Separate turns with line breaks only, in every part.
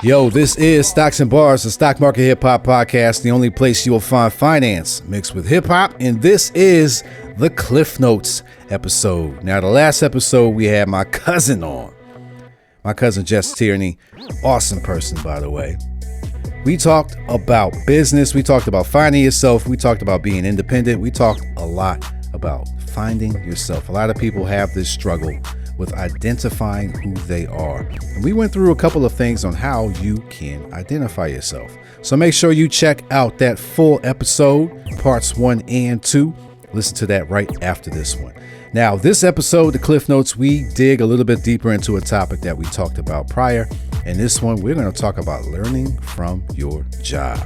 Yo, this is Stocks and Bars, the stock market hip hop podcast, the only place you will find finance mixed with hip hop. And this is the Cliff Notes episode. Now, the last episode we had my cousin on, my cousin Jes Tierney, awesome person, by the way. We talked about business. We talked about finding yourself. We talked about being independent. We talked a lot about finding yourself. A lot of people have this struggle with identifying who they are. And we went through a couple of things on how you can identify yourself. So make sure you check out that full episode, parts 1 and 2. Listen to that right after this one. Now, this episode, the Cliff Notes, we dig a little bit deeper into a topic that we talked about prior. And this one, we're going to talk about learning from your job.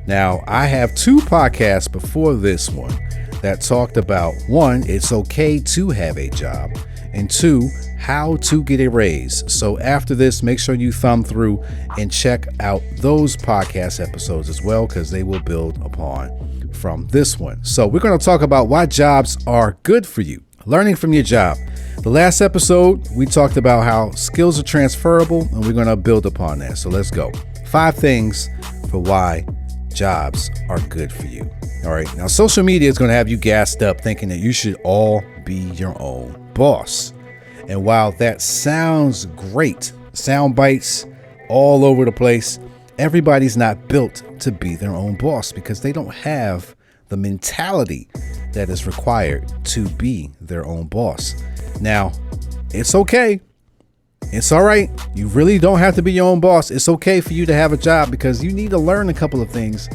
Now, I have 2 podcasts before this one that talked about, 1, it's okay to have a job, and 2, how to get a raise. So after this, make sure you thumb through and check out those podcast episodes as well, because they will build upon from this one. So we're going to talk about why jobs are good for you. Learning from your job. The last episode, we talked about how skills are transferable, and we're going to build upon that. So let's go. 5 things for why jobs are good for you. All right. Now, social media is going to have you gassed up thinking that you should all be your own boss. And while that sounds great, sound bites all over the place, everybody's not built to be their own boss because they don't have the mentality that is required to be their own boss. Now, it's okay. It's all right. You really don't have to be your own boss. It's okay for you to have a job because you need to learn a couple of things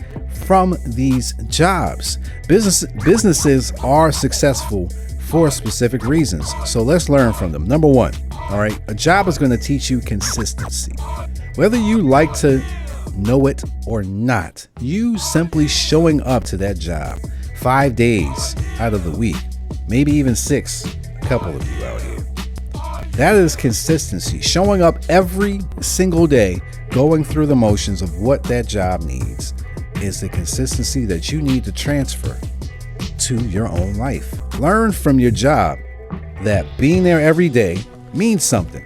from these jobs. Businesses are successful for specific reasons. So let's learn from them. Number 1, all right, a job is going to teach you consistency. Whether you like to know it or not, you simply showing up to that job 5 days out of the week, maybe even 6, a couple of you out here. That is consistency. Showing up every single day, going through the motions of what that job needs is the consistency that you need to transfer to your own life. Learn from your job that being there every day means something.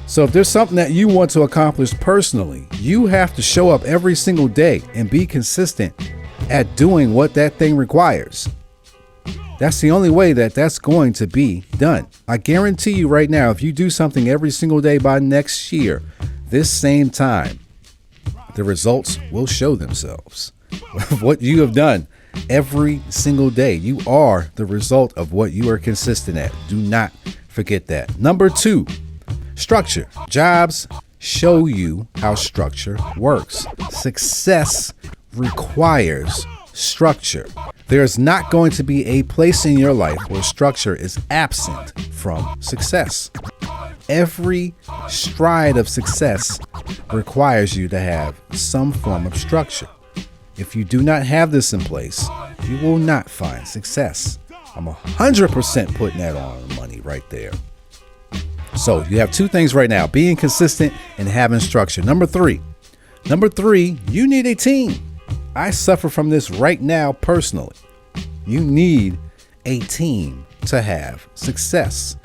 So if there's something that you want to accomplish personally, you have to show up every single day and be consistent at doing what that thing requires. That's the only way that that's going to be done. I guarantee you right now, if you do something every single day by next year, this same time, the results will show themselves. What you have done every single day, you are the result of what you are consistent at. Do not forget that. Number 2, structure. Jobs show you how structure works. Success requires structure. There's not going to be a place in your life where structure is absent from success. Every stride of success requires you to have some form of structure. If you do not have this in place, you will not find success. I'm 100% putting that on the money right there. So you have 2 things right now, being consistent and having structure. Number 3, you need a team. I suffer from this right now personally. You need a team to have success.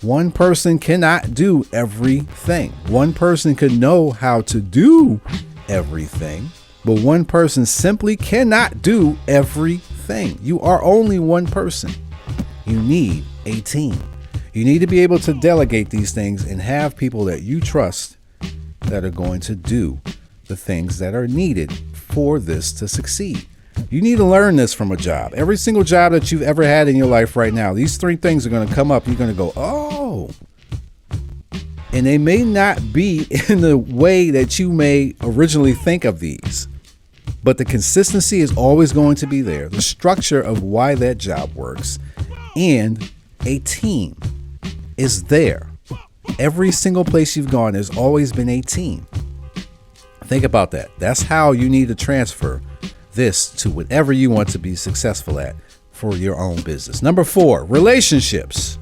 One person cannot do everything. One person could know how to do everything, but one person simply cannot do everything. You are only one person. You need a team. You need to be able to delegate these things and have people that you trust that are going to do the things that are needed for this to succeed. You need to learn this from a job. Every single job that you've ever had in your life right now, these 3 things are going to come up. You're going to go, oh. And they may not be in the way that you may originally think of these, but the consistency is always going to be there. The structure of why that job works and a team is there. Every single place you've gone, there's always been a team. Think about that. That's how you need to transfer this to whatever you want to be successful at for your own business. Number 4, relationships.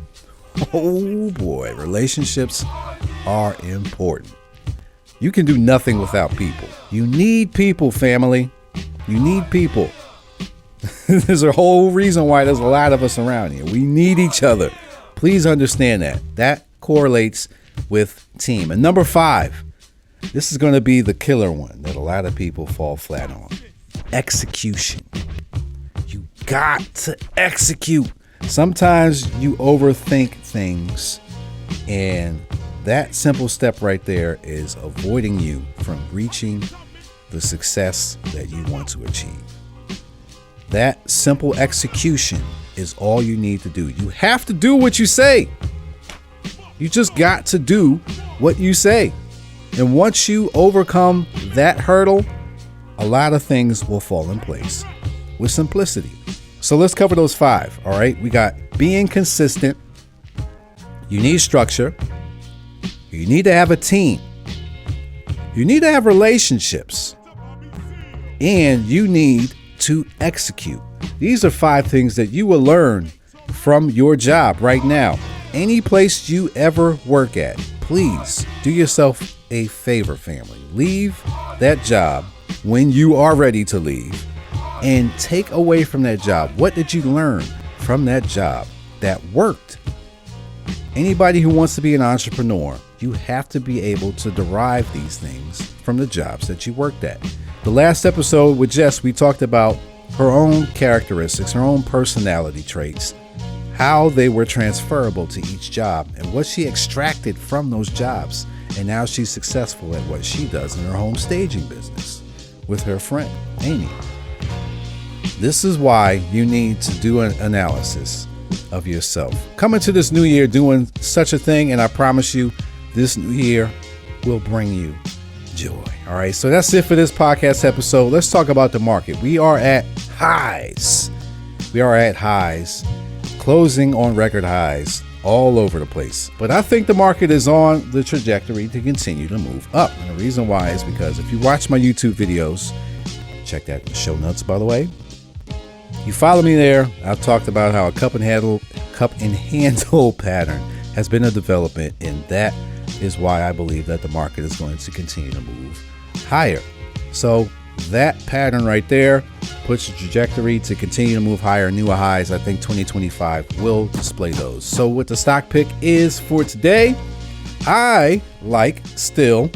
Oh boy, relationships are important. You can do nothing without people. You need people, family. You need people. There's a whole reason why there's a lot of us around here. We need each other. Please understand that. That correlates with team. And number 5, this is going to be the killer one that a lot of people fall flat on. Execution. You got to execute. Sometimes you overthink things, and that simple step right there is avoiding you from reaching the success that you want to achieve. That simple execution is all you need to do. You have to do what you say. You just got to do what you say. And once you overcome that hurdle, a lot of things will fall in place with simplicity. So let's cover those 5. All right. We got being consistent. You need structure. You need to have a team. You need to have relationships. And you need to execute. These are 5 things that you will learn from your job right now. Any place you ever work at, please do yourself a favor, family. Leave that job when you are ready to leave and take away from that job. What did you learn from that job that worked? Anybody who wants to be an entrepreneur, you have to be able to derive these things from the jobs that you worked at. The last episode with Jes, we talked about her own characteristics, her own personality traits, how they were transferable to each job, and what she extracted from those jobs. And now she's successful at what she does in her home staging business with her friend, Amy. This is why you need to do an analysis of yourself. Come into this new year doing such a thing, and I promise you, this new year will bring you joy. All right, so that's it for this podcast episode. Let's talk about the market. We are at highs. Closing on record highs all over the place. But I think the market is on the trajectory to continue to move up. And the reason why is because if you watch my YouTube videos, check that in the show notes, by the way. You follow me there. I've talked about how a cup and handle pattern has been a development, and that is why I believe that the market is going to continue to move higher. So that pattern right there puts the trajectory to continue to move higher, newer highs. I think 2025 will display those. So what the stock pick is for today, I like still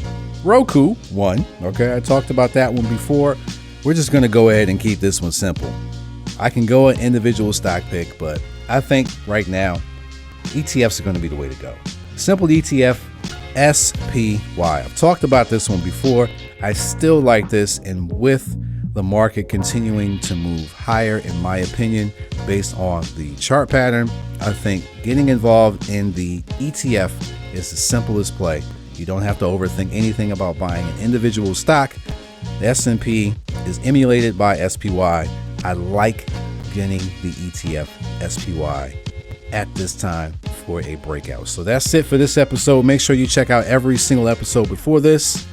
Roku one. Okay, I talked about that one before. We're just going to go ahead and keep this one simple. I can go an individual stock pick, but I think right now ETFs are going to be the way to go. Simple ETF, SPY. I've talked about this one before. I still like this, and with the market continuing to move higher, in my opinion, based on the chart pattern, I think getting involved in the ETF is the simplest play. You don't have to overthink anything about buying an individual stock. The S&P is emulated by SPY. I like getting the ETF SPY at this time for a breakout. So that's it for this episode. Make sure you check out every single episode before this.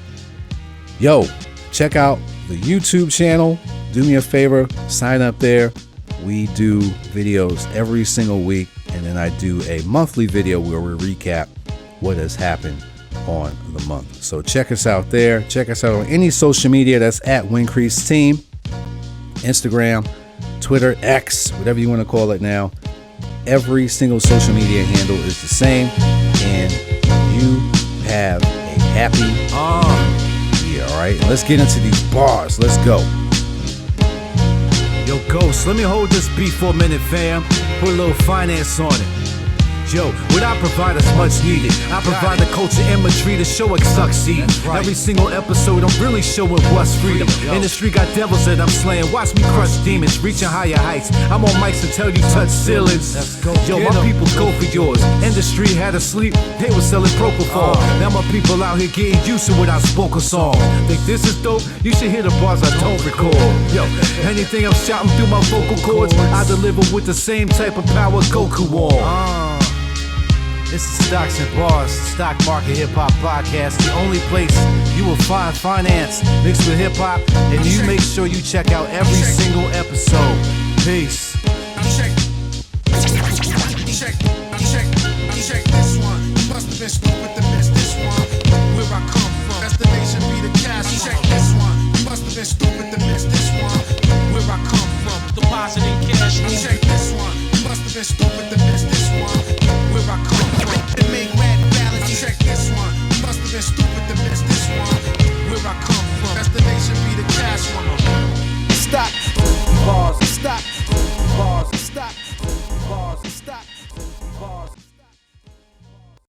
Yo, check out the YouTube channel. Do me a favor, sign up there. We do videos every single week, and then I do a monthly video where we recap what has happened on the month. So check us out there. Check us out on any social media. That's at Wincrease Team. Instagram, Twitter, X, whatever you want to call it now. Every single social media handle is the same, and you have a happy year. All right, let's get into these bars. Let's go. Yo, Ghost, let me hold this beat for a minute, fam. Put a little finance on it. Yo, what I provide is much needed. I provide the culture imagery to show it succeed. Right. Every single episode, I'm really showing what's freedom. Industry got devils that I'm slaying. Watch me crush demons, reaching higher heights. I'm on mics to tell you touch ceilings. Yo, my people go for yours. Industry had us sleep, they were selling propofol. Now my people out here getting used to what I spoke a song. Think this is dope? You should hear the bars I don't record. Yo, anything I'm shouting through my vocal cords, I deliver with the same type of power Goku on. This is Stocks and Bars, Stock Market Hip Hop Podcast, the only place you will find finance mixed with hip hop, and you make sure you check out every single episode. Peace. Check this one. You must have been stupid to miss this one. Where I come from, destination be the cash. Check this one. You must have been stupid to miss this one. Where I come from, depositing cash. Check this one. You must have been stupid to miss this one. Where I
with the mixed